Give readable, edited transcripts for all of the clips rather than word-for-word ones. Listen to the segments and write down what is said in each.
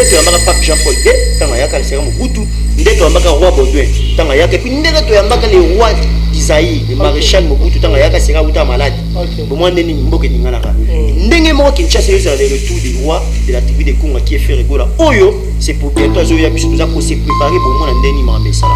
ndeko yambaka Pape Jean-Paul II tanga yaka le Seigneur Mobutu ndeko yambaka roi Baudouin tanga yaka puis ndeko yambaka le roi d'Isaïe le maréchal Mobutu tanga yaka Seigneur Uta malade bon moi ndeni mboke ningana ka ndenge moko Kinshasa est le retour des rois de la tribu de Kongo qui est fait rigola oyo c'est pour bientôt azoya biso nous a se préparer pour moi ndeni mambe sala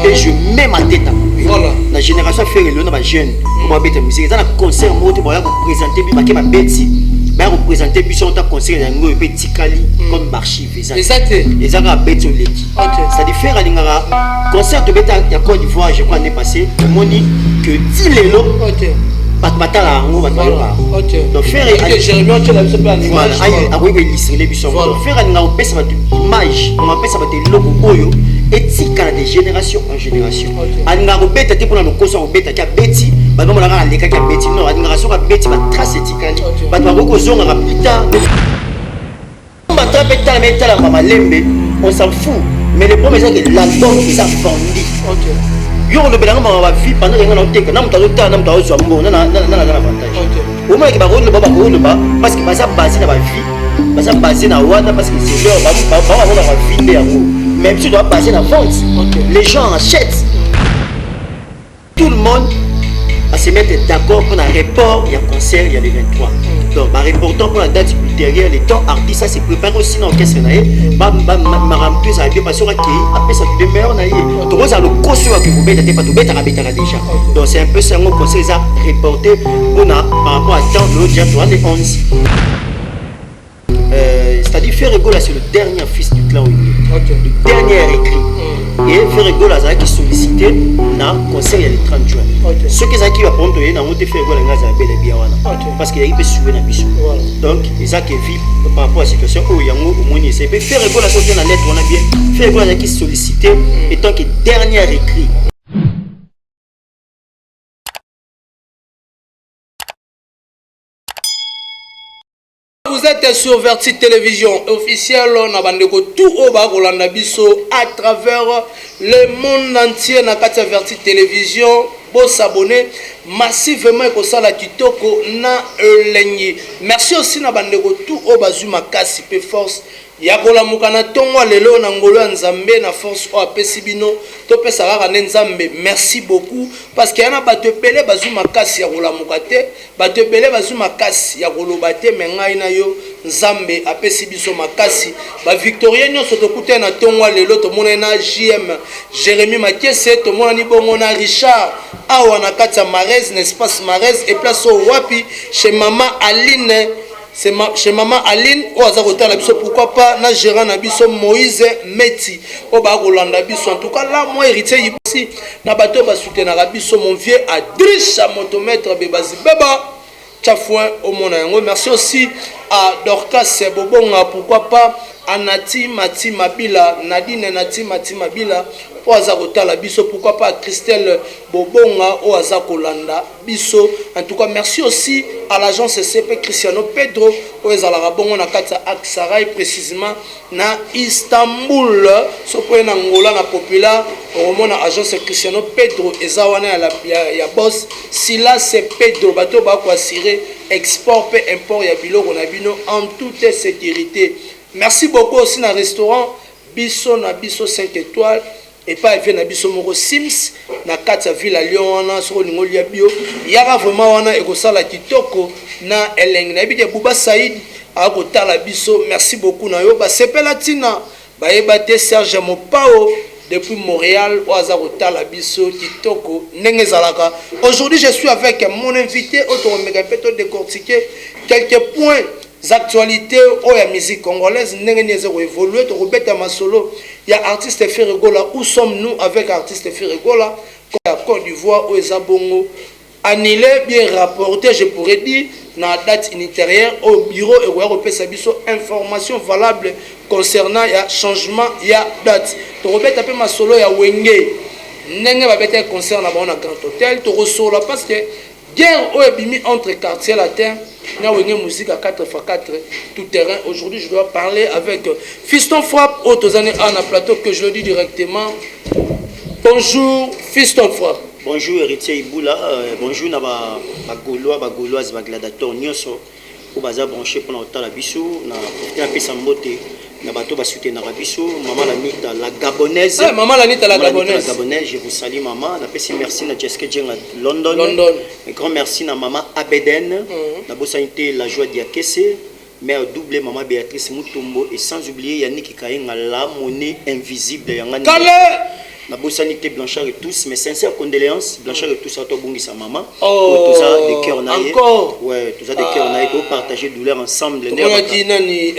et je mets ma tête à couper. Voilà. La génération fait le nom de jeune. On va mettre musique. Dans le concert, on va représenter ma Betty. On va représenter puis on va concert dans le petit Kali comme archive. Exact. Et ça va Betty Oleki. Ça diffère à l'ingara concert de Betty à Côte d'Ivoire, je crois l'année passée. On dit que 10 lélo. OK. Batala ngo batala. OK. Donc faire que Jérémie tu l'as pas en image. Ah oui oui, les bisons. Donc faire à pesa ba image, on pesa ba logo oyo. Éthique de génération en génération. Alinga robeta te pour na kosa robeta ka beti ba ngoma na leka ka beti non alinga so ka beti ba trace éthique ba ba ko zonga ka pita ba trape ta meta la mama lembe on s'en fout mais le problème c'est que l'album est ça vendu. OK. Yo on le belanga ma vie pendant que on teka na mutazo ta na mutazo so mbo na avantage. OK. Au moins que ba ko le ba parce que ba ça basé na ba vie ba ça basé na wana parce que c'est leur ba na vie yango. Même si tu dois passer la vente, les gens achètent. Tout le monde va se mettre d'accord pour un report. Il y a concert, il y a les 23. Donc, ma reportant pour la date ultérieure, les temps artistes, ça se prépare aussi dans le caisse. Ma remplir, ça va bien passer après ça demeure. Donc, ça le costume que vous mettez, pas tout bête à déjà. Donc, c'est un peu ça, on conseille ça reporter par rapport à temps, l'autre dia, 11. C'est-à-dire faire rigoler c'est le dernier fils du clan le dernier écrit et faire rigoler ça qui sollicité na conseil le 30 juin ceux qui va prendre na on te faire rigoler ngaza belle bien wana parce qu'il y a peut souver na biso donc et ça qui vit par rapport à la situation où yango au moins c'est faire rigoler ça bien na lettre on a bien faire rigoler qui sollicité étant que dernier écrit. Vous êtes sur Verti Télévision officielle, on a bandeko tout au bas Rolanda Bisso à travers le monde entier. Na kati Verti Télévision, pour s'abonner massivement pour ça la kitoko na elengi. Merci aussi na bandeko tout au bas Zuma Kasi pe force. Yakola mukana tongwa lelo na ngolo ya Nzambe na force o apesi bino to pesa kaka Nzambe. Merci beaucoup parce qu'il y en a bato pelé bazuma kasi ya kola mukate bato pelé bazuma kasi ya koloba te mengai na yo Nzambe apesi biso makasi ba Victorien nyonso to kuta na tongwa lelo to mona na JM Jérémie Makese to mona ni bongo na Richard awa na kati ya Marez n'espace Marez et place au wapi chez maman Aline. C'est chez maman Aline au hasard pourquoi pas na gérant Nabiso Moïse Meti au Bagolanda Biso en tout cas là moi héritier ici na bateau ba soutenir Biso mon vieux Adriche à motomètre Bebazi Beba Tchafouin au Monayango. Merci aussi à Dorcas Bobonga pourquoi pas Anati Mati Mabila Nadine Nati Mati Mabila au hasard la Biso pourquoi pas Christelle Bobonga au hasard Kolanda Biso. En tout cas merci aussi à l'agence CP Cristiano Pedro au hasard bongo na kata Aksaray précisément na Istanbul sopo na Angola na populaire au monde agence Cristiano Pedro ezawana ya boss Sila c'est Pedro bato ba ko assurer export pe import ya biloko na bino en toute sécurité. Merci beaucoup aussi na restaurant Biso na Biso 5 étoiles et pas vient na Biso moko Sims na kati ya ville à Lyon wana so lingo lia bio yaka vraiment wana ekosala kitoko na eleng na bike Bouba Saïd akotala Biso. Merci beaucoup na yo ba sepela tina ba ebate Serge Mopao depuis Montréal au azakotala Biso kitoko ndenge zalaka. Aujourd'hui je suis avec mon invité auto megapeto décortiquer quelques points actualités ou la musique congolaise n'engagez évoluer to robeta masolo il y a artiste Ferregola où sommes-nous avec artiste Ferregola la Côte d'Ivoire au Ezabongo annulé bien rapporté je pourrais dire dans la date unitaire au bureau et européen sabiso information valable concernant ya changement ya date to robeta pe masolo ya wenge n'engagez ba beta concert na bon grand hôtel to resola parce que guerre au ebimi entre quartier latin na wenge musique à 4x4 tout terrain. Aujourd'hui je dois parler avec Fiston Frappe au Tozane en plateau que je le dis directement. Bonjour Fiston Frappe. Bonjour héritier Iboula, bonjour na ba gaulois ba gladiateur nyonso au bazar branché pour notre la biso na profiter un peu samboté na bateau ba soutenir la biso maman Lanita la gabonaise maman Lanita la gabonaise je vous salue maman na pesi merci na Jessica Jeng à London un grand merci na maman Abeden na bosanité la joie d'Iakese mère double maman Béatrice Mutombo et sans oublier Yannick Kayenga la monnaie invisible yangani na bosanité Blanchard et tous mes sincères condoléances Blanchard et tous à toi bongi sa maman tout ça de cœur naïe ouais tout ça de cœur naïe pour partager douleur ensemble on a dit nani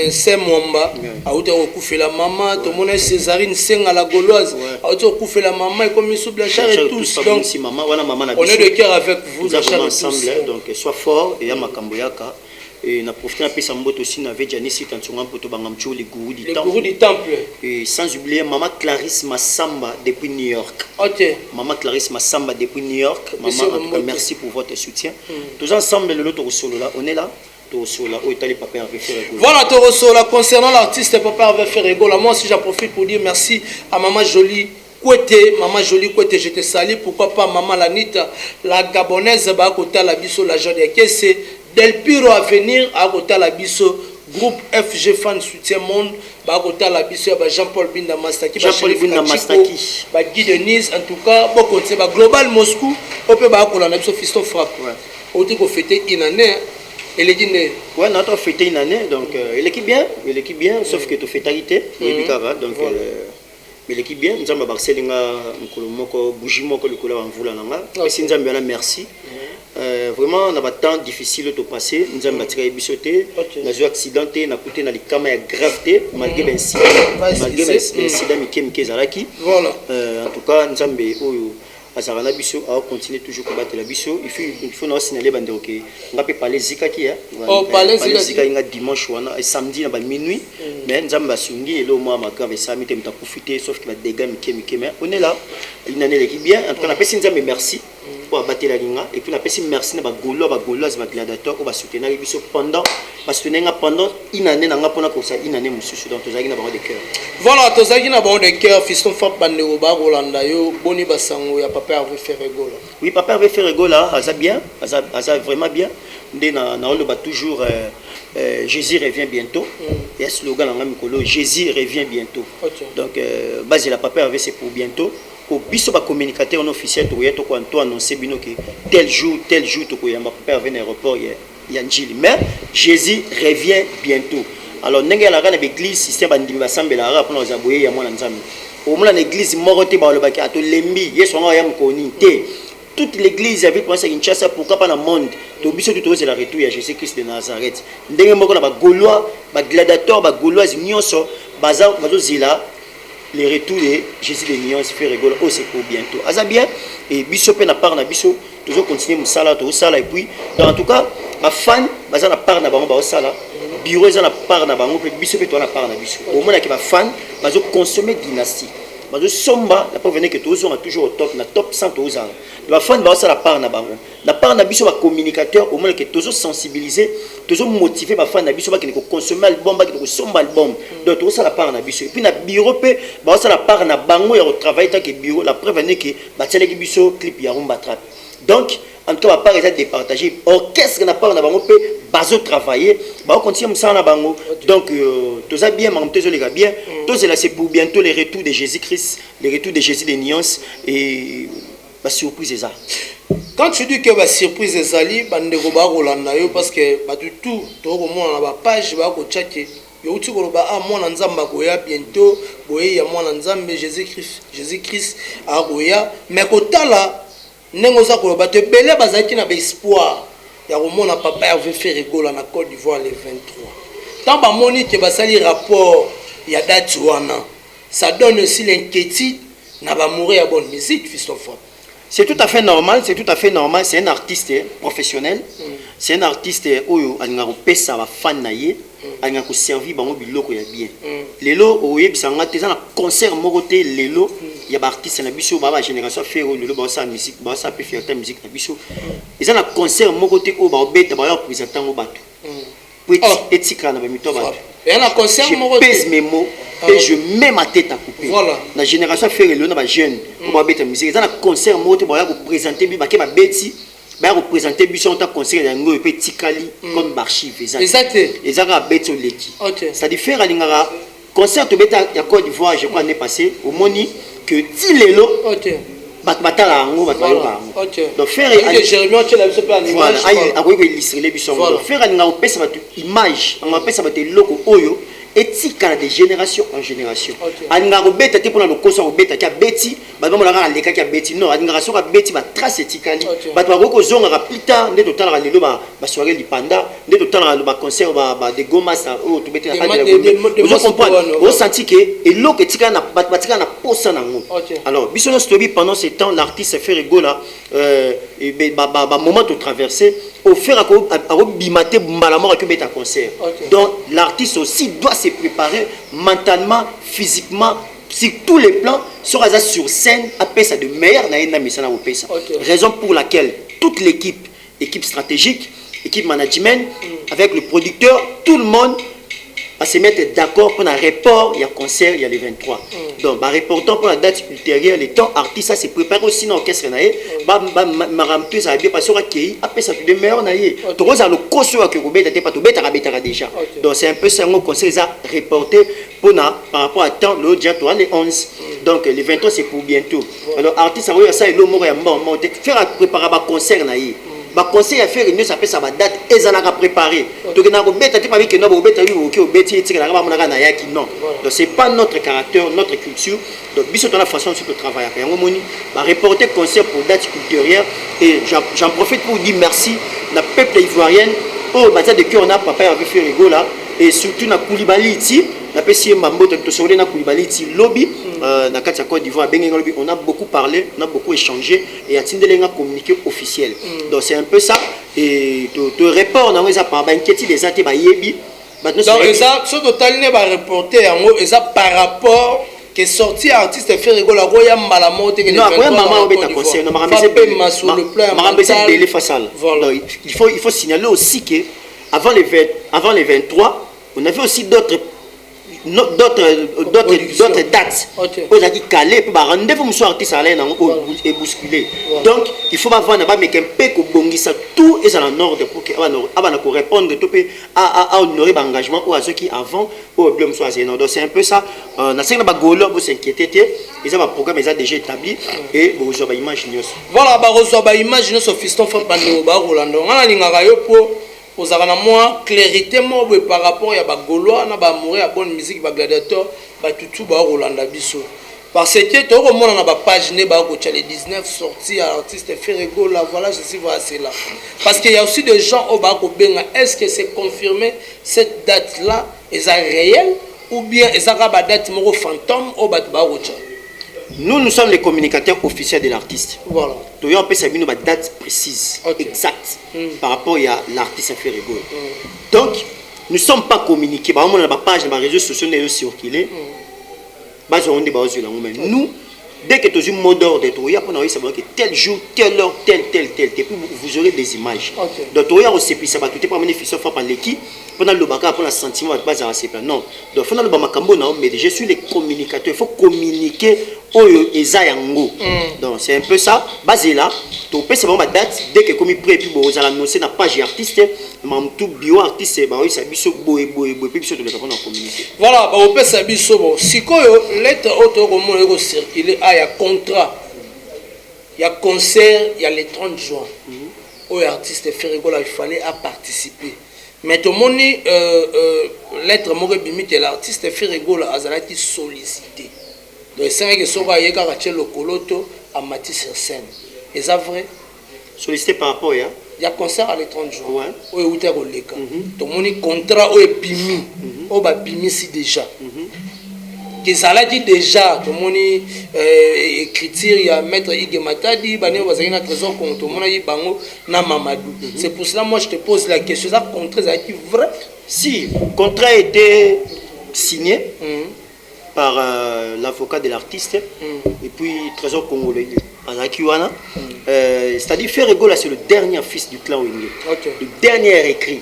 c'est mwamba a outé okufer la maman tout mon Césarine Senga la Gauloise a outé okufer la maman et comme sous Blanchard et tous donc si maman voilà maman on est de cœur avec vous Blanchard ensemble donc sois fort et ya makamboyaka et na profité un peu samboto aussi na Vedjanisi tantsonga poto bangamcho les gourous du temple et sans oublier maman Clarisse Massamba depuis New York. OK. Maman Clarisse Massamba depuis New York. Maman en tout cas merci pour votre soutien. Tous ensemble le loto solo là, on est là. Tosola au Italie Papa Hervé Ferregola. Voilà Tosola concernant l'artiste Papa Hervé Ferregola, moi aussi j'en profite pour dire merci à maman Jolie Kouete, maman Jolie Kouete, je te salue, pourquoi pas maman Lanita, la gabonaise ba kota la biso la journée c'est Del Piro à venir à côté la biso groupe FG Fan Soutien Monde ba côté la biso ba Jean-Paul Binda Mastaki Jean-Paul Binda Mastaki ba Guy Denise en tout cas beaucoup c'est ba Global Moscou on peut ba kola na biso Fiston Frappe on dit qu'on fêter une année et les dîners ouais notre fêter une année donc il équipe bien sauf que tu fais tarité donc mais l'équipe bien nous avons Barcelinga moko bougie moko le couleur en voulant nanga et nous avons merci vraiment on a pas temps difficile de passer nous avons tiré bisoté nous avons accidenté na coûté na likama ya gravité malgré l'incident Mikem Zalaki voilà en tout cas nous avons azarana biso a continuer toujours combattre la biso il faut nous signaler bande OK on va parler zikaki parler zikaki nga dimanche wana et samedi na ba minuit mais nzamba sungi et le mois makave sami te mta profiter sauf que va dégâts Mikem mais on est là une année l'équipe bien en tout cas on appelle nzamba merci pour abattre la linga et puis on appelle merci na ba gaulois ba gladiateur ou ba soutenir biso pendant parce que pendant une année na nga pona ko ça une année mususu donc tozaki na bango de cœur voilà tozaki na bango de cœur Fiston Frappe bande ba Rolanda yo boni basango ya Papa Hervé Ferregola. Oui, Papa Hervé Ferregola, ça bien, ça vraiment bien. On a toujours Jésus revient bientôt. Il y a ce slogan en Mikolo, Jésus revient bientôt. Donc, base la Papa Hervé c'est pour bientôt. Au biso ba communicateur officiel to yeto ko anto annoncer bino que tel jour to ko yamba Papa Hervé aéroport ya njili. Mais Jésus revient bientôt. Alors ndenge la kana l'église système bandimi basambela ra pour nous aboyer ya mwana nzambe. Au moins l'église moroté ba le baki ato lembi yeso nga ya mkoni te toute l'église avait pensé Kinshasa pourquoi pas dans le monde to biso tout c'est la retour ya Jésus Christ de Nazareth ndenge moko na ba gaulois ba gladiateur ba gauloise nyonso baza bazozila les retours de Jésus de Nyons Ferregola oh c'est pour bientôt aza bien et biso pe na part na biso toujours continuer musala to sala et puis en tout cas ma fan baza na part na bango ba sala bureau eza na part na bango pe biso pe to na part na biso au moins ki ba fan bazo consommer dynastie bazo somba la preuve que tous sont toujours au top na top 100 tous ans ba fan ba sala part na bango na part na biso ba communicateur au moins que tous sensibiliser tous motiver ba fan na biso ba ki ko consommer album ba ki ko somba album donc tous sala part na biso et puis na bureau pe ba sala part na bango ya travailler tant que bureau la preuve que ba tele ki biso clip ya rumba trap donc en tout cas pas déjà départager orchestre na part na bango pe bazo travailler ba continuer ça na bango donc tout ça bien mais tout ça les gars bien tout c'est là c'est pour bientôt les retours de Jésus-Christ les retours de Jésus de Nyons et ba surprise ça quand tu dis que ba surprise ezali bandeko ba Rolanda yo parce que ba du tout to ko mona na ba page ba ko tchake yo uti ko ba mwana nzamba ko ya bientôt boye ya mwana nzambe Jésus-Christ a koya mais ko tala nengo za ko ba te belé bazaki na ba espoir ya komona Papa Hervé Ferregola na Côte d'Ivoire le 23 tant ba moni que ba sali rapport ya date wana ça donne aussi l'inquiétude na ba mourir à bonne musique Fiston Frappe. C'est tout à fait normal, c'est un artiste professionnel, c'est un artiste oyo alinga ko pesa ba fan na ye, alinga ko servir bango biloko ya bien. Lelo oye bisanga teza na concert moroté lelo ya ba artiste na biso ba génération Ferro lelo ba sa musique, ba sa pe faire ta musique na biso. Ils na concert moroté o ba beta ba présenter ngo bato. Petit etika na ba mito bato. Et un concert moroté. Je pèse mes mots. Et je mets ma tête à couper. Voilà. La génération fait le nom de jeune pour ma bête musique. Dans un concert moto pour présenter bi ma beti ba représenter biso en tant que conseiller yango et puis tikali comme archive exact ezaka beto leki c'est à dire faire alingara concert to beta ya Côte d'Ivoire je crois n'est passé au moni que tilelo batala ngo batala donc faire Jérémy tu l'as vu pas voilà a ko illustrer biso faire alingara pesa batu image on pesa batu loko oyo éthique de génération en génération. Alinga robeta te pona lokoso robeta ki abeti ba ba la leka ki abeti non alinga so ka beti ba trace éthique ali ba to ko zonga ka plita nde to tala lelo ba soirée lipanda nde to tala ba concert ba de goma sa o to beti na ka de vous comprenez on senti que et loko éthique na ba tika na posa na ngo alors biso no story pendant ce temps l'artiste fait rigola ba moment de traverser au faire à bimate malamor que beta concert donc l'artiste aussi doit se préparer mentalement physiquement sur tous les plans sera sur scène après ça de meilleur raison pour laquelle toute l'équipe équipe stratégique équipe management avec le producteur tout le monde va se mettre d'accord pour un report il y a concert il y a les 23 donc bah reportant pour la date ultérieure les temps artiste ça se prépare aussi dans orchestre naé bah remplir ça bien parce que après ça de meilleur naé tout ça le costo que vous bêtez pas tout bêta déjà donc c'est un peu ça un concert ça reporté pour par rapport à temps le dia toi les 11 donc les 23 c'est pour bientôt alors artiste ça oui ça il le mot ya bon faire préparer un concert naé ba conseil à faire une ça fait ça ba date ezalaka préparer donc na ko beta te pas que no ba beta wi o beti etika na ba monaka na yaki non donc c'est pas notre caractère notre culture donc biso dans la façon de travailler yango moni ba reporter concert pour date ultérieure et j'en profite pour dire merci la peuple ivoirienne oh bata de cœur on a papa avait fait rigola et surtout na Koulibaly ici na pesi mamboto to sole na Koulibaly ici lobby na Katia Côte d'Ivoire on a beaucoup parlé on a beaucoup échangé et a tindelenga communiqué officiel donc c'est un peu ça et te répondre dans ça par inquiétude des até ba yebi donc ça ce total ne va reporter en et ça par rapport que sorti artiste fait rigola roya malamo te que non roya maman obeta conseil non marambe le plan marambe c'est délai facial donc il faut signaler aussi que avant les 23 on avait aussi d'autres dates pour qui calé pour rendez-vous monsieur artiste à l'air et bousculer donc il faut pas vendre pas mais qu'un peu que bongisa tout et ça en ordre pour que avant de répondre tout à honorer l'engagement ou à ceux qui avant au problème soit donc c'est un peu ça on a cinq bagolo vous s'inquiéter ils ont un programme ils ont déjà établi et vous avez image voilà bah vous avez image nos fiston fait pandéo bah Rolando on a l'ingara yo pour aux moins clarité moi par rapport à bagolois na ba mourir à bonne musique ba gladiateur ba tutu ba Rolanda biso parce que to ko mona na ba page ne ba ko les 19 sorties artiste fait rigolo là voilà je suis voilà c'est là parce qu'il y a aussi des gens au ba ko benga est-ce que c'est confirmé cette date là est réelle ou bien est ça ba date moko fantôme au ba ko nous sommes les communicateurs officiels de l'artiste. Voilà. Donc on peut savoir une date précise, exacte, par rapport à l'artiste fait rigolo. Donc nous ne sommes pas communiqués. Par exemple, on a une page, dans les réseaux sociaux, on est circulé. Nous, dès que tu as un mot d'ordre, tu vas savoir que tel jour, telle heure, tel, vous aurez des images. Donc tu vas aussi ça va tout pas bénéficier par l'équipe. Pendant le bac, pour le sentiment de base à non. Donc pendant le bac, mais je suis les communicateurs. Il faut communiquer au Ezayango. Donc c'est un peu ça. Basé là, tu peux savoir ma date dès que comme il prêt puis vous allez annoncer la page artiste, même tout bio artiste, bah oui ça biso boy puis biso de la communiquer. Voilà, bah on peut ça biso bon. Si quoi lettre auto comme on circuler il y a contrat. Il y a concert, il y a les 30 juin. Où artiste fait rigolo, il fallait à participer. Mais tout le monde lettre moi bimite l'artiste fait rigolo azalaki sollicité. Donc c'est vrai que soba yeka rache le coloto à Matisse sur scène. Et ça vrai sollicité par rapport il y a concert à les 30 jours. Ouais. Où est au leka. Tout le monde contrat où est bimi. Où ba bimi si déjà. Que ça l'a dit déjà, tout le monde écriture, il y a maître Ige Matadi, il y a un trésor contre tout le monde, il y a Mamadou. C'est pour cela moi je te pose la question, ça contrat, ça est vrai? Si, le contrat a été signé par l'avocat de l'artiste et puis trésor congolais. C'est-à-dire Ferregola c'est le dernier fils du clan Wenge, le dernier écrit.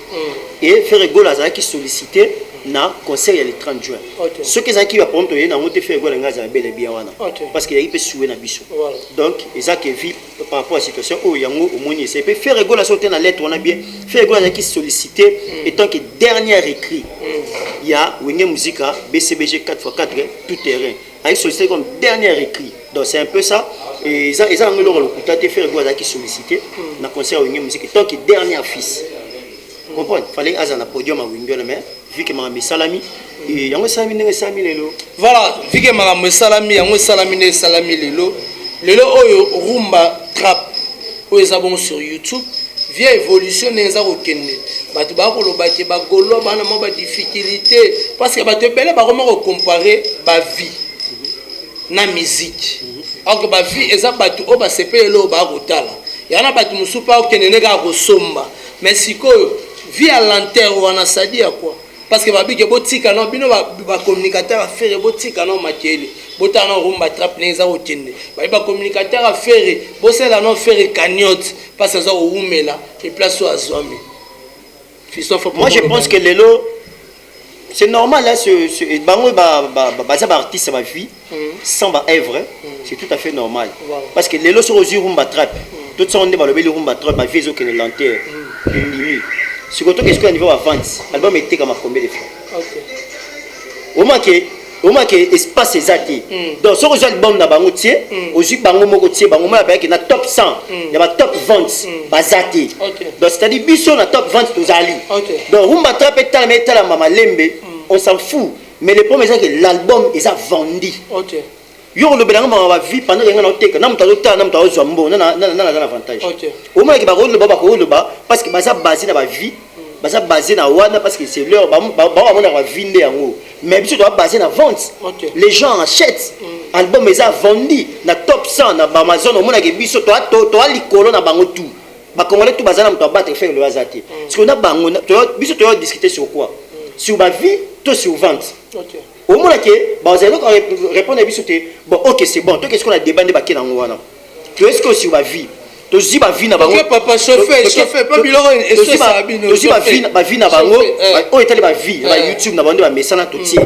Et Ferregola qui sollicité na concert il y a le 30 juin. Ce que ça qui va prendre y na monter faire quoi nga za belle bien wana. Parce qu'il y a peut souhait na biso. Donc et ça qui vit par rapport à la situation où yango au moni c'est peut faire rigolo la sortir na lettre on a bien faire rigolo qui sollicité étant que dernier écrit. Il y a Wenge Musica BCBG 4x4 tout terrain. Avec sollicité comme dernier écrit. Donc c'est un peu ça. Et ça on le côté faire rigolo qui sollicité na concert Wenge Musica tant que dernier fils. Comprendre fallait azana podium à Wenge mais vu que ma salami et yango salami ne salami lelo. Voilà, vu que ma salami yango salami ne salami lelo. Lelo oyo rumba trap oyo za bon sur YouTube. Via évolution neza kokende bato ba ko lobaki ba golo bana mo ba difficulté parce que bato belé ba comment comparer ba vie na musique alors que ba vie eza bato o ba sepelo ba kotala yana bato musupa okende nega ko somba mais sikoyo vie à l'enterre wana sadi à quoi parce que ba bike botika no bino ba communicateur affaire botika no makele botana rumba trap neza okende ba communicateur affaire bosela no faire cagnotte parce que ça oumela et place à Zouami. Moi je pense que Lelo c'est normal là ce bango ba artiste ma vie sans ba œuvre c'est tout à fait normal parce que Lelo sur aux rumba trap tout ça on est le rumba trap ma vie que le l'enterre c'est que tout qu'est-ce qu'on niveau avance album était comme combien de fois OK au moins que espace exact donc sur les albums na bango tie aussi bango moko tie bango ma ba na top 100 il y a top 20 bazati donc c'est-à-dire biso na top 20 tozali donc rumba trap et metala mama lembe on s'en fout mais le problème c'est que l'album est vendu yo le belanga ma vie pendant que na teka na mutazo ta na mutazo zombo na avantage au moins que ba le baba ko le ba parce que baza basé na ba vie baza basé na wana parce que c'est leur ba mona vinde yango mais biso doit baser na vente les gens achètent album est vendu na top 100 na Amazon au monde que biso to likolo na bango tout ba congolais tout bazana mto battre faire le hasard parce qu'on a bango biso to discuter sur quoi sur ma vie tout sur vente au monde que ba zelo répondre biso bon OK c'est bon toi qu'est-ce qu'on a débandé ba kena ngwana tu est-ce que sur ma vie tozi ba vie na bango papa chauffeur pas biloko et ce ça bino tozi ba vie na bango o etali ba vie ba YouTube na bande ba mesana to tie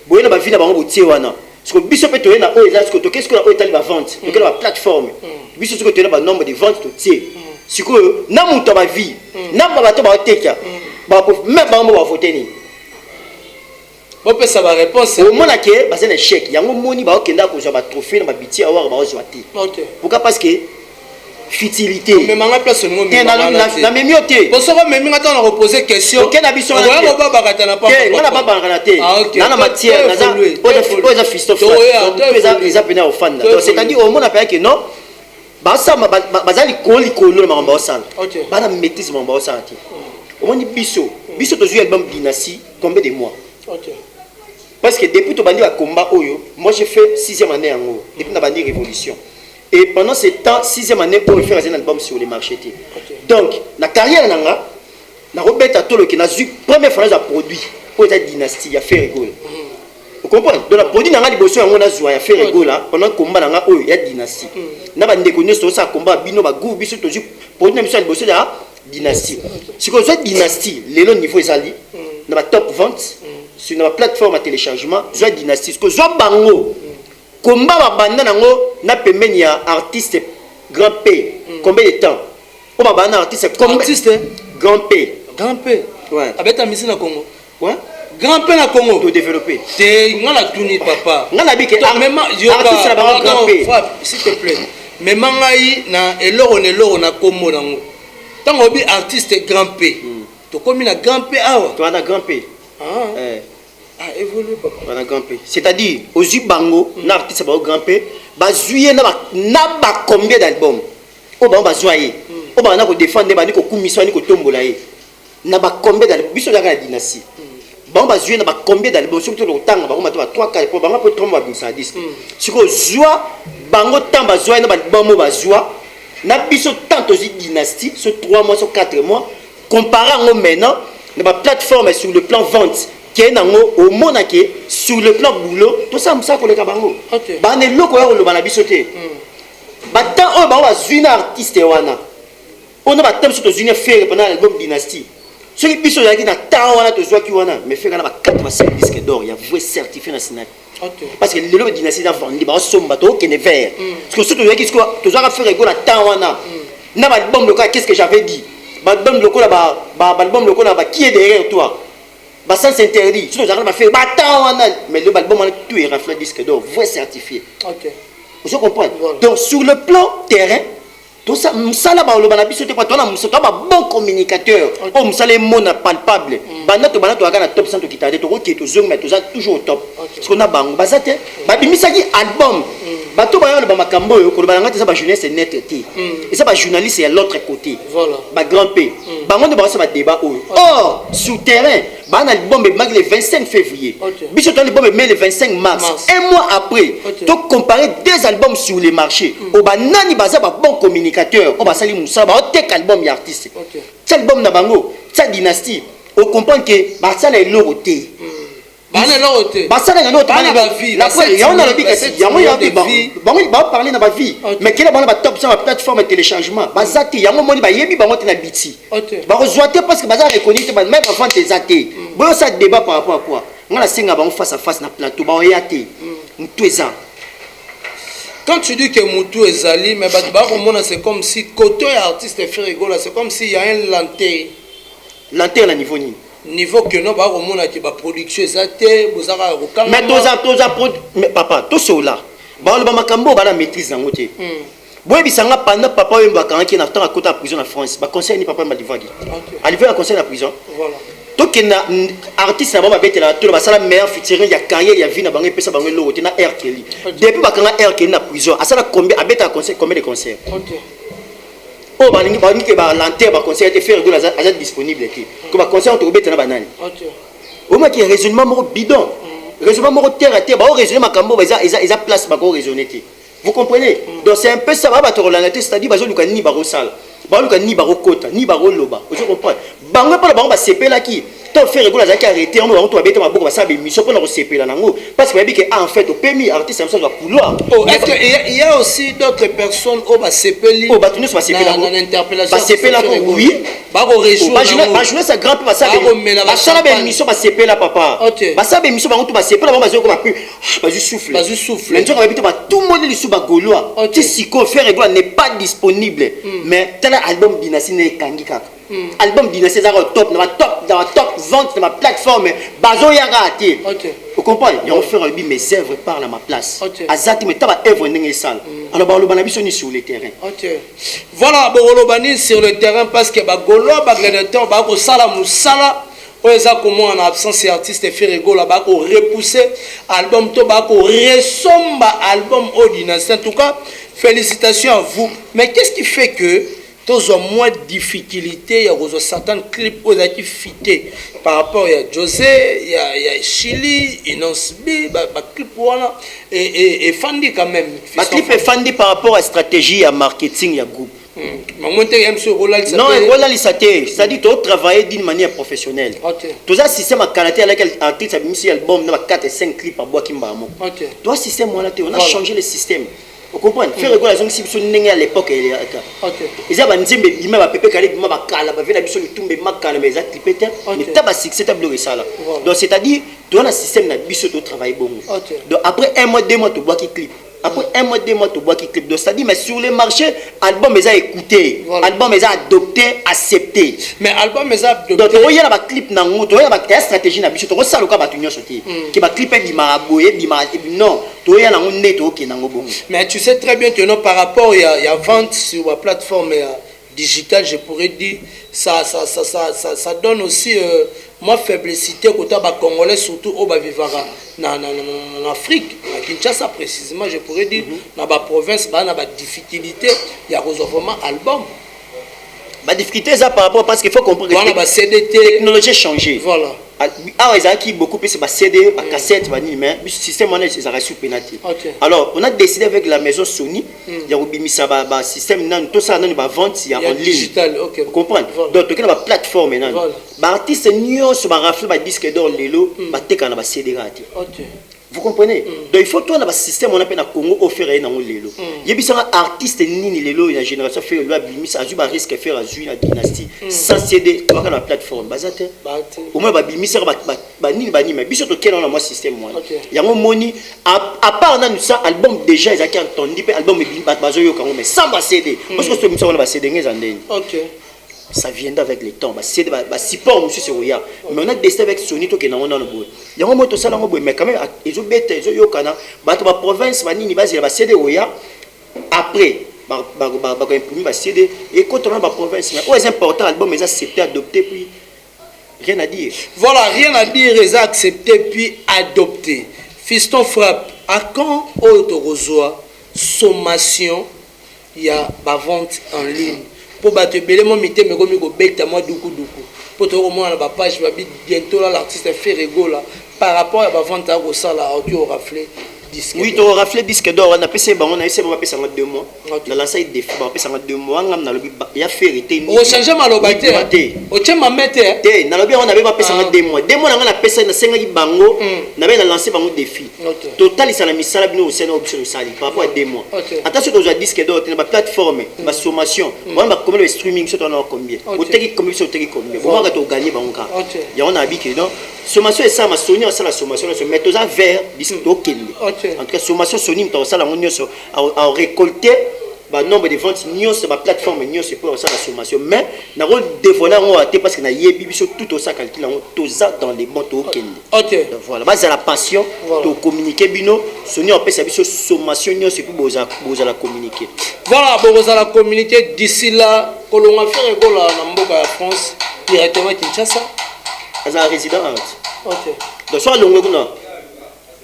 boyena ba vie na bango botie wana parce que biso pe toyena o eza ce que qu'est-ce que o etali ba vente to kela ba plateforme biso ce que toyena ba nombre de ventes to tie sikoyo na muto ba vie na ba bato ba teka ba même bango ba voter ni bon peut ça va réponse au moment que ba c'est un échec yango moni ba okenda ko ba trophée na ba biti award ba ozwa te pourquoi parce que futilité mais manga place ngo mais na memioté pour ça même ngata na reposer question OK na biso na ko ba bakata na pas ngana ba bakana te na matière na za oza fistof ils appellent au fan donc c'est-à-dire au monde appelle que non basa bazali koli kolo na mamba osala bana maîtrise mamba osala te au monde biso to jouer album Dynastie combien de mois parce que depuis to bandi ba combat oyo moi j'ai fait 6e année yango depuis na bandi révolution. Et pendant ce temps, 6e année, pour faire un album sur les marchés. Donc, la carrière, na Robert Atolo qui n'a eu première fois à produit pour la dynastie, il a fait rigolo. Vous comprenez? Donc, la produit n'a pas de besoin, on a joué à faire rigolo pendant le combat, il y a dynastie. N'a pas de connaissance sur ça, combat, bino, bagou, biso, toujours, produit n'a pas de besoin de la dynastie. Si vous avez dynastie, les longs niveaux, ils ont n'a pas top vente, sur la plateforme à téléchargement, vous avez dynastie. Ce que vous avez bango. Combat ma banda nango na pembeni ya artiste grand P combien de temps o ma banda artiste grand P ouais abeta misi na Congo ouais grand P na Congo to développer te ngala tuni papa ngala bike même artiste na ba grand P s'il te plaît mais mangai na eloro na kombo nango tango bi artiste grand P to komi na grand P awa to na grand P évolué papa na grand P c'est-à-dire aux bango na artiste ba grand P ba zuye na ba combien d'albums o ba zoyer o ba na ko défendre ba ni ko kumiswa ni ko tombola ye na ba combien d'albums biso la dynastie ba zuye na ba combien d'albums surtout le temps ba ko mata 3 4 pour ba ko tromba bisa 10 siko zwa bango temps ba zoyer na ba album ba zwa na biso tant aussi dynastie sur 3 mois sur 4 mois comparant maintenant na ba plateforme sur le plan vente qui est au monde sur le plan boulot tout ça ça pour les cabango ba ne loko ya lo bana bisoté ba tant o ba wa zuina artiste wana on a ba tam sur zuina faire pendant l'album Dynastie ceux qui puissent regarder dans temps wana to soit qui wana mais fait kana ba 4 ba 5 disques d'or il y a vrai certifié na Sinac. Parce que le dynastie da vendre ba somba to qui ne vert. Parce que surtout qui to soit faire ego na temps wana. Na ba album local qu'est-ce que j'avais dit? Ba album local ba album local ba qui est derrière toi? Ba sans interdit. Surtout j'arrive à faire ba temps wana mais le album wana tout est raflé disque d'or vrai certifié. OK. Vous comprenez? Donc sur le plan terrain tout ça, Moussala ba olobana biso te patona Moussala ba bon communicateur. Oh Moussala est mon palpable. Bana to bana to akana top 100 to kitade to ki to zong mais to za toujours au top. Parce qu'on a bango bazate ba bimisaki album. Ba to ba yo ba makambo yo ko ba ngata ça ba jeunesse net té. Et ça ba journaliste est à l'autre côté. Voilà. Ba grand P. Bango de ba ça ba débat oh. Or sur terrain, ba un album le 25 février. Biso to album mais le 25 mars. Un mois après, to comparer deux albums sur les marchés. O ba nani ba za ba bon communicateur. On va salir Moussa, on tek album artiste. Cet album na bango, cette dynastie, on comprend que bah ça est l'oroté. Bah na l'oroté. Bah ça est l'oroté. Bah na ba vie. La fois, il y en a le bic ici. Il y a moyen de bon, il va parler dans ma vie. Mais quel est bon top sur la plateforme de téléchargement. Bah ça il y a moyen ba yebi ba monter na biti. Bah rejoiter parce que bah ça reconnaît même avant tes athées. Bon ça débat par rapport à quoi? On a singa ba face à face na plateau ba oyate. Tout ça. Quand tu dis que Moutou est Zali, mais c'est comme si côté artiste fait rigoler, c'est comme s'il y a un lanterne. Lanterne à niveau ni. Niveau que nous avons qui va production zate, vous avez mais mais papa, tout cela. Bah le makambo ba la maîtrise en côté. Boy bisanga pendant papa yemba quand qui na temps à côté à prison en France, ba conseil ni papa m'a divagi. Arrivé à conseil à prison. Voilà. Donc un artiste na ba bête la tout ba sala meilleur featuring ya carrière ya vie na bango pesa bango lo na R Kelly. Depuis ba kanga R Kelly na prison, asala combien a bête à conseil combien de concerts. OK. Oh ba ningi ba niki ba lanterne ba concert te faire gola za disponible été. Que ba concert to bête na banani. OK. Au moins qui raisonnement mo bidon. Raisonnement mo terre à terre, ba raisonner makambo ba isa place ba ko raisonner. Vous comprenez? Donc c'est un peu ça ba to relater, c'est-à-dire ba zo luka ni ba rosal. Baluka ni baro kota ni baro loba vous comprenez bango pas bango ba sepela ki to faire réguler za ki arrêter on va to abeta maboko ba sa be mission pour na sepela nango parce que que en fait au permis artiste ça va couloir. Est-ce que il y a aussi d'autres personnes au ba sepeli au ba tunu ba sepela na interpellation ba sepela ko oui ba ko région ba journée ça grand ba sa be mission ba sepela papa ba sa be mission ba to ba sepela ba zo ko ba juste souffle maintenant on va ba tout le monde li sou ba goloa ti siko faire réguler n'est pas disponible mais album dynastie ne kangi kaka album dynastie ça top dans la top vente de ma plateforme bazo ya raté. Vous comprenez? Il y a offert mes œuvres par ma place azati mais taba œuvre ndenge sale alors ba lobana biso ni sur le terrain. Voilà bolobani sur le terrain parce que ba golo ba gladiateur ba ko sala musala oza comment en absence artiste fait rigoler ba ko repousser album to ba ko resomba album au dynastie. En tout cas félicitations à vous. Mais qu'est-ce qui fait que tous ont moins de difficultés, il y a certains clips où ils fité par rapport à José, il y a Chili, Inonsbi, clip voilà et Fandi quand même. Ma clip est Fandi par rapport à stratégie à marketing à groupe. Non, Roland c'est-à-dire tu travailler d'une manière professionnelle. Tout ça système à qualité avec l'artiste a mis album dans 4 et 5 clips à bois Kimbamo. Toi système on a changé le système. Vous comprenez? Faire rigoler les gens qui à l'époque et ils avaient dit mais il m'a pépé calé m'a bakala ba vela biso tomber makala mais ça clipé mais taba succès tableau ça là. Donc c'est-à-dire tu as un système na biso to travailler bon. Donc après un mois 2 mois tu vois qui clip. Après un mois 2 mois tu vois qui clip. Donc c'est-à-dire mais sur le marché album les a écouté, album les a adopté, accepté. Mais album les a adopté. Donc tu a ba clip na ngo, tu a ba stratégie na biso to ça le ka ba tunyo sauter. Qui ba clip bi maraboye bi non. Mais tu sais très bien que non, par rapport à vente sur la plateforme digitale, je pourrais dire ça donne aussi moi faiblessité côté congolais surtout au vivara en Afrique, à Kinshasa précisément, je pourrais dire dans la province, il y a des difficultés, il y a vraiment album. La difficulté ça par rapport parce qu'il faut comprendre que la technologie a changé. Voilà. Alors ils ont qui beaucoup plus c'est CD, cassette, mais le système on est ça sous pénalité. Alors on a décidé avec la maison Sony, il y a obimisa ba système nan tout ça nan ba vente en ligne. Digital, OK. Vous comprenez? Donc tu as la plateforme nan. Ba artiste nyo so ba rafle ba disque d'or lelo, ba teka na ba CD raté. Vous comprenez? Donc il faut toi dans le système on appelle na Congo offert dans lelo. Yebisanga artiste nini lelo la génération fait le bimisa azu ba risque faire azu la dynastie sans CD toi la plateforme bazate. Au moins ba bimisa ba nini ba nini mais biso to kena na moi système moi. Yango moni à part na ça album déjà ils a entendu album bazo yo kango mais sans ba CD parce que ce misa on ba CD ngezandeni. OK. Ça viendra avec le temps. C'est support, monsieur Seroya. Mais on a décidé avec Sony, tout qui est dans le bout. Il y a un moment où ça, mais quand même, ils ont bête, ils ont eu au Canada. La province, il va céder Roya. Après, il va céder. Et quand on a la province, c'est important, l'album, ils ont accepté, adopté, puis rien à dire. Voilà, rien à dire, ils ont accepté, puis adopté. Fiston Frappe, à quand Autorozoa, sommation, il y a la vente en ligne? Pour battre mon mité mais comme il bec à moi doukou pour te remonter la page bientôt là l'artiste fait rigolo par rapport à la vente à ça là audio raflé disque. Oui, tu as raflé disque d'or on a passé on a essayé de passer en 2 mois. Dans la salle défi on a passé en 2 mois on a il y a fait été on change malobate o tient ma mettre té na lobi on avait pas passé en 2 mois on a passé na 5 bango na ben lancé bango défi total ça la misala bino au sein option sali par rapport à 2 mois attention aux disque d'or na plateforme ma sommation on va comment le streaming sur on a combien au teki combien sur teki combien on va to gagner bango ka ya on a habité non sommation et ça ma Sony ça la sommation la mettre aux vers disque d'okende. En tout cas, sommation Sony, ça a récolté le nombre de ventes, sur la plateforme, c'est pour ça la sommation. Mais, nous avons dévoilé parce que nous avons tout ça calculé, tout ça dans les bons tokens. Voilà, c'est la passion de communiquer. Sony a fait sa sommation, c'est pour vous la communiquer. Voilà, pour vous la communiquer d'ici là, que l'on a fait un dans la France, directement à Kinshasa. C'est la résidence. Donc, soit le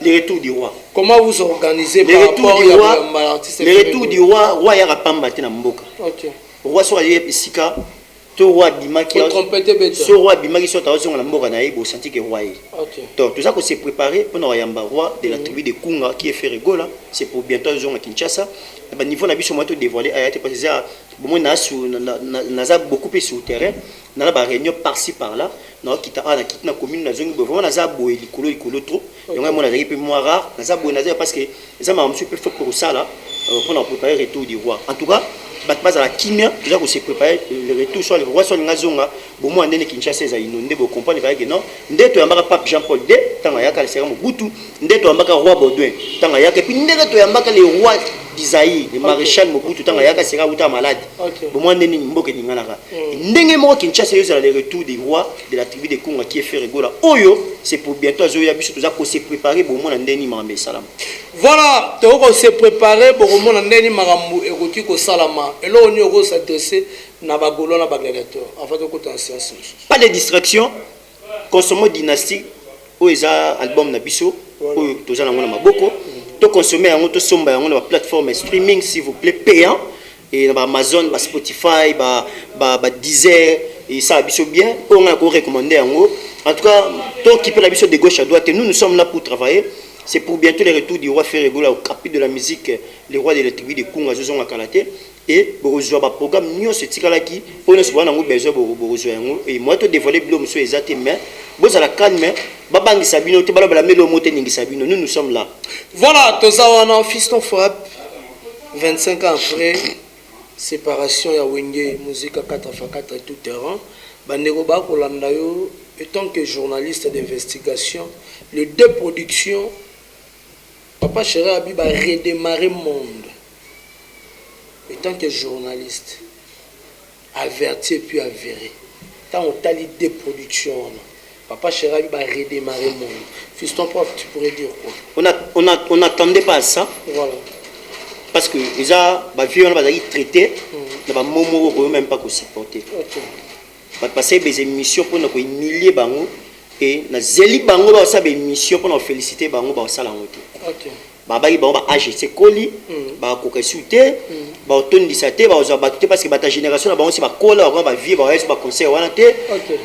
les retours du roi. Comment vous organisez les retours du roi? Les retours du roi, roi ya rapamba te na mboka. OK. Roi so ali esika to roi bimaki. So roi bimaki so ta zonga na mboka na yebo senti que roi. OK. Donc tout ça que c'est préparé pour na yamba roi de la tribu de Kunga qui est fait rigola, c'est pour bientôt zonga Kinshasa. Ba niveau na biso moto dévoiler ayate parce que ça bon na beaucoup plus sur le terrain. Dans la réunion par-ci par-là, na kita na kitna commune na zongi bo na za boye likolo trop. Donc moi na zaki peu moins rare, na za boye na za parce que ça m'a monsieur peu fait pour ça là pour préparer le retour du roi. En tout cas, battre à la kimia, déjà que c'est préparer le retour sur le roi sur ngazonga, bon moi ndene Kinshasa za inondé bo comprendre que non, ndeto yambaka pape Jean-Paul II, tanga yaka le sera Mobutu, ndeto yambaka roi Baudouin, tanga yaka puis ndeto yambaka le roi d'Isaïe, le maréchal Mobutu tanga yaka sera uta malade. Bon moi ndene mboke ningalaka. Ndenge mo Kinshasa yo za le retour des rois de la tribu de Kunga qui est fait rigola. Oyo, c'est pour bientôt zoya biso tout ça pour se préparer bon moi ndeni mambe salam. Voilà, tu vas se préparer pour moi ndeni marambu ekoti ko salama. Et là on y va s'adresser na bagolo na bagladiateur. En fait on en science. Pas de distraction. Consommons dynastique oeza album na biso oyo tozana ngona maboko. To consommer yango to somba yango na plateforme streaming s'il vous plaît payant et na Amazon, Spotify, Deezer et ça biso bien on a recommandé yango. En tout cas, toi qui peut la biso de gauche à droite, nous sommes là pour travailler. C'est pour bientôt le retour du roi Ferregola au capite de la musique, le roi de la tribu de Kunga Zozonga Kalate. Et pour rejoindre le programme, nous sommes là pour nous avoir besoin de rejoindre. Et moi, je dévoiler le monsieur exact, mais vous allez calmer. Babangi Sabino, tu vas la mettre au moté Ningi Sabino. Nous sommes là. Voilà, tous un Fiston Frappe, 25 ans après, séparation ya Wenge, musique à 4x4 et tout terrain. Bandego ba kolanda yo. En tant que journaliste d'investigation, les deux productions, Papa Chéri Abi va redémarrer le monde. En tant que journaliste, averti et puis avéré. Tant on t'a les deux productions, Papa Chéri Abi va redémarrer le monde. Fiston Prof, tu pourrais dire quoi? On n'attendait pas à ça. Voilà. Parce que les a traité, il va même pas supporter. Passer des émissions pour nous humilier bango et na zeli bango ba sa émission pour nous féliciter bango ba sala ngote. OK. Ba bango ba AGC koli ba kokasuté ba otondisa te ba oza batute parce que ba ta génération na bango si ba kola ba vie ba ba conseil wana te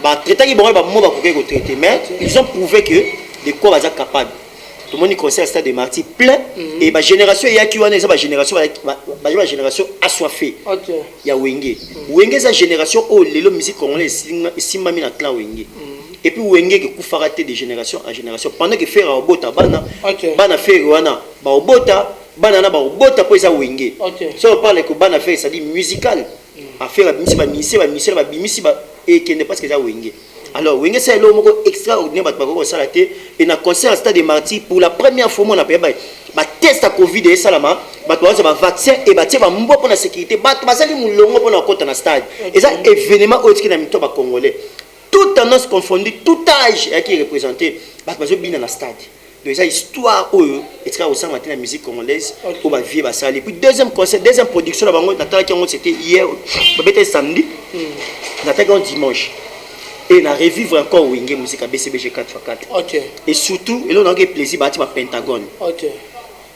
ba traiter ki bango ba mo ba kokeko traiter mais ils ont prouvé que de quoi ba za capable. Tout le monde conseille à stade de martyr plein et ma génération il y a qui wana ba génération ba génération assoiffée. OK. Il y a Wenge. Wenge sa génération oh lelo musique congolaise simami na clan Wenge. et puis wenge que kufaraté de génération en génération pendant que faire obota bana faire wana ba obota bana na ba obota po ça wenge so on parle que bana faire ça dit musical à faire ba bimisi ba et qui n'est pas ce que ça wenge. Alors wenge c'est l'homme extraordinaire ba ko sala té et na concert à Stade des Martyrs pour la première fois on a payé ba test à Covid et salama ba to ba vaccin et ba tie ba mbo pour la sécurité ba to ba sali mulongo pour na kota na stade et ça événement autre na mito ba congolais toute tendance confondue tout âge qui est représenté ba zo bien dans la stade donc ça histoire et ça au sein de la musique congolaise pour ba vie ba sali puis deuxième concert deuxième production la bango na qui c'était hier ba bête samedi na ta dimanche et na revivre encore wenge musique à BCBG 4x4 et surtout et là on a eu plaisir ba ti ba Pentagone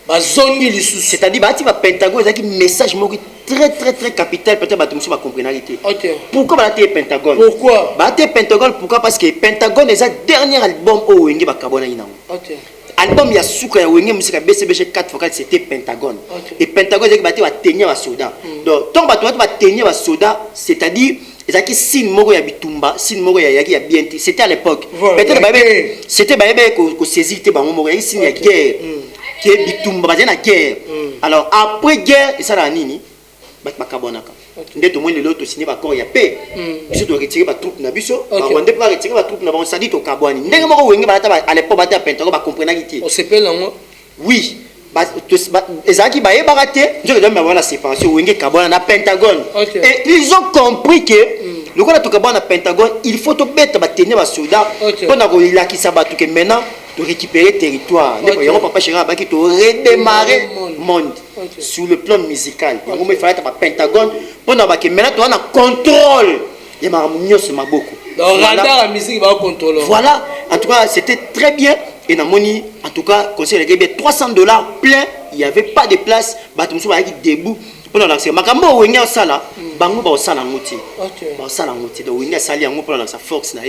c'est-à-dire bati ba Pentagone c'est un message très capital peut-être ba tout ba comprendre. Pourquoi ba té Pentagone? Pourquoi ba té Pentagone? Pourquoi? Parce que Pentagone est le dernier album au wenge ba kabona ina. Album ya suka ya wenge musique à BCBG 4x4 c'était Pentagone. Et Pentagone c'est ba té ba tenir ba soda. Donc tant ba tenir ba soda c'est-à-dire ezaki signe moko ya bitumba signe moko ya yaki ya bien c'était à l'époque peut-être ba c'était ba ko saisir te bango moko ya signe ya guerre qui est bitumba ba na guerre. Alors après guerre et ça la nini ba makabonaka ndeto mo lelo to signer ba corps ya paix biso to retirer ba troupe na biso ba wande pas retirer ba troupe na ba sadi to kabwani ndenge moko wenge ba ta à l'époque ba ta Pentagone ba comprendre ki on s'appelle là oui ezaki ba yebaraté je donne ma la séparation wenge kabwana na Pentagone et ils ont compris que le quoi to kabwana na Pentagone il faut to bête ba tenir ba soda pour na ko ilakisa ba to que maintenant de récupérer territoire ne pas papa chéri ba ki to redémarrer monde sur le plan musical on me fallait ba Pentagone pour na ba que maintenant to na contrôle ya ma nyos maboko donc radar la musique ba contrôle voilà en tout cas c'était très bien. Et na moni en tout cas conseil les gars $300 plein il y avait pas de place batumso ba ki debout pour l'accès makambo wenya sala bango ba sala ngoti ba sala ngoti donc wenya sali yango pour la force na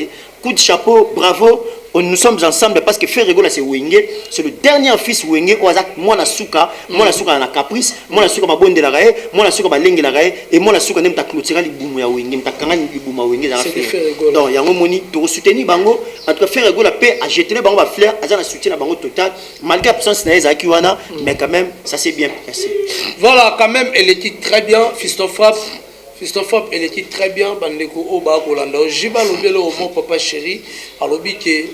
coup de chapeau bravo nous sommes ensemble parce que faire rigoler c'est wenge c'est le dernier fils wenge ozak mwana suka na caprice mwana suka ba bonde la gae mwana suka ba lengi la gae et mwana suka nem ta clôturer libumu ya wenge mtakanga libumu wenge za faire donc yango moni to soutenir bango en tout cas faire rigoler paix à jeter bango ba fleur azana soutien na bango total malgré absence na ezaki wana mais quand même ça c'est bien passé. Voilà quand même elle était très bien Fiston Frappe elle était très bien bandeko oba kolanda jiba lobelo au mon papa chéri alobi ke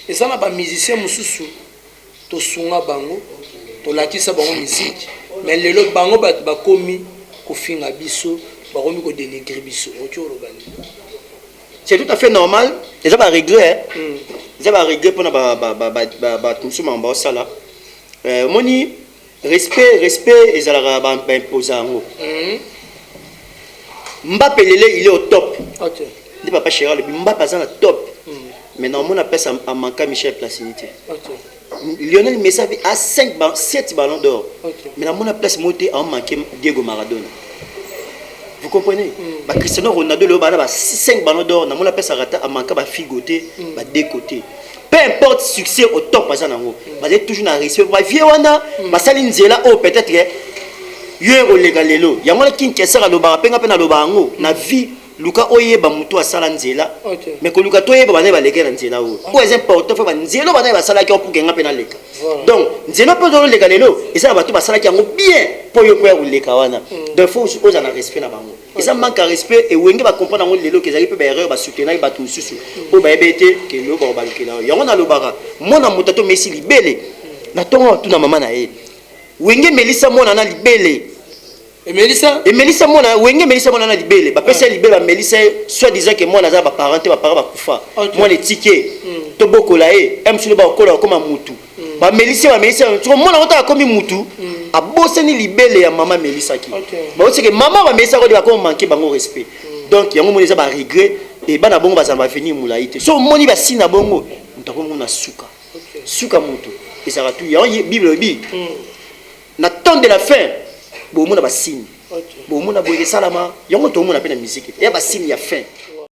eza na ba musicien mususu to sunga bango to lakisa bango musique mais lelo bango ba komi ko finga biso ba komi ko dénigrer biso ocho lobali c'est tout à fait normal déjà ba regret déjà ba regret pour na ba tusuma ba sala moni respect ezalaka ba imposer ngo Mbappé il est au top. Dit papa chéri le Mbappé est au top. Mais non, on appelle ça à manquer Michel Platini. Lionel Messi a 7 ballons d'or. Mais dans mon place monté à manquer Diego Maradona. Vous comprenez? Cristiano Ronaldo le a 5 ballons d'or, dans mon appelle ça à manquer ba figoté, ba décoté. Peu importe succès au top pas ça nango. Ba toujours na respect. Ba vieux wana, ba saline zela oh peut-être yero legalelo yango ki nkesaka loba penga pena loba ngo na vie luka oyeba mutu asala nzela mais ko luka toyeba bana ba lekela nzela o ko est important fa nzela bana ba sala ki pour kenga pena leka donc nzela po do legalelo esa ba to ba sala ki ngo bien po yo ko ya leka wana donc faut oza na respect na bango esa manque de respect et wenge ba comprendre ngo lelo ke zali pe ba erreur ba soutenir ba tout susu po ba ebete ke lo ba lekela yango na lobaka mona mutato Messi libele na tongo tu na mama na ye wenge Melissa mona na libele et Melissa mona wenge Melissa mona na libele ba pesa libele ba Melissa soit disant que moi naza ba parent ba kufa moi les tickets to bokola e msule ba kola comme mutu ba Melissa tu mona ota comme mutu a boseni libele ya mama Melissa ki ba oti que maman ba Melissa ko ba ko manquer bango respect donc yango mona za ba regret et bana bongo ba za ba venir mulaite so moni ba sina bongo ntako mona suka mutu et ça va tout ya bible bi na temps de la fin bon mona ba signe bon mona boye salama yango to mona pe na musique ya ba signe ya fin